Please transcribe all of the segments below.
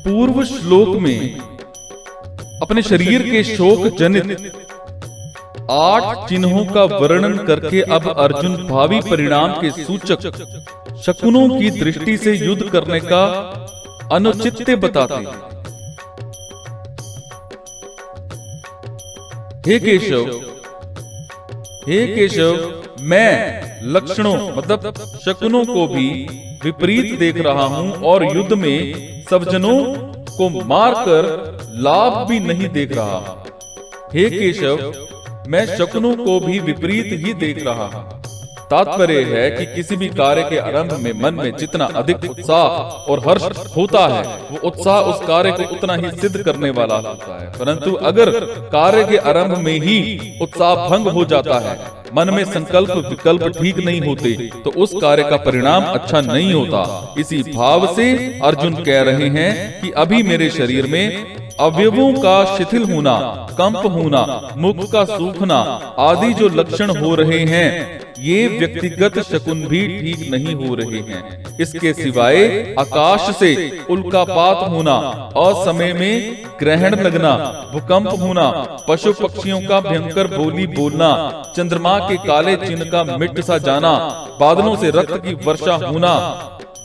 पूर्व श्लोक में अपने शरीर के शोक जनित 8 चिन्हों का वर्णन करके अब अर्जुन भावी परिणाम के सूचक शकुनों की दृष्टि से युद्ध करने का अनुचित्य बताते हैं। हे केशव, मैं लक्षणों मतलब शकुनों को भी विपरीत देख रहा हूं और युद्ध में सब जनों को मारकर लाभ भी नहीं देख रहा। हे केशव, मैं शकुनों को भी विपरीत ही देख रहा हूं। तात्पर्य है कि किसी भी कार्य के आरंभ में मन में जितना अधिक उत्साह और हर्ष होता है, वो उत्साह उस कार्य को उतना ही सिद्ध करने वाला होता है। परंतु अगर कार्य के आरंभ में ही उत्साह भंग हो जाता है, मन में संकल्प विकल्प ठीक नहीं होते, तो उस कार्य का परिणाम अच्छा नहीं होता। इसी भाव से अर्जुन कह रहे हैं कि अभी मेरे शरीर में अवयवों का शिथिल होना, कंप होना, मुख का सूखना आदि जो लक्षण हो रहे हैं, ये व्यक्तिगत शकुन भी ठीक नहीं हो रहे हैं। इसके सिवाय आकाश से उल्कापात होना, असमय में ग्रहण लगना, भूकंप होना, पशु पक्षियों का भयंकर बोली बोलना, चंद्रमा के काले चिन्ह का मिट सा जाना, बादलों से रक्त की वर्षा होना,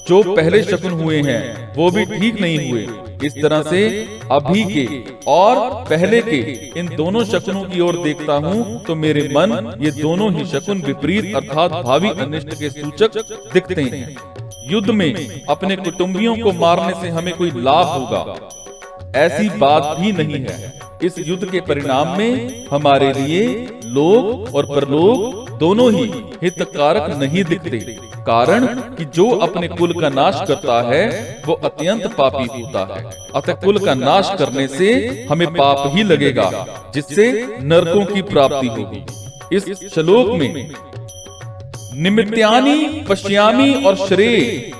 जो पहले शकुन हुए हैं वो भी ठीक नहीं हुए। इस तरह से अभी के और पहले के इन दोनों शकुनों की ओर देखता हूँ तो मेरे मन ये दोनों ही शकुन विपरीत अर्थात भावी अनिष्ट के सूचक दिखते हैं। युद्ध में अपने कुटुंबियों को मारने से हमें कोई लाभ होगा, ऐसी बात भी नहीं है। इस युद्ध के परिणाम में हमारे लिए लोक और परलोक दोनों ही हितकारक नहीं दिखते, कारण कि जो अपने कुल का नाश करता है वो अत्यंत पापी होता है। अतः कुल का नाश करने से हमें पाप ही लगेगा, जिससे नरकों की प्राप्ति होगी। इस श्लोक में निमित्यानि पश्यामि और श्रेय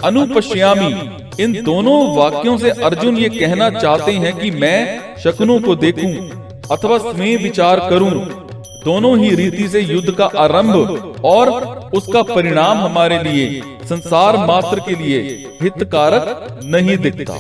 अनुपश्यामि, इन दोनों वाक्यों से अर्जुन ये कहना चाहते हैं कि मैं शकुनों को देखूं अथवा स्वयं विचार करूं, दोनों ही रीति से युद्ध का आरंभ और उसका परिणाम हमारे लिए संसार मात्र के लिए हितकारक नहीं दिखता।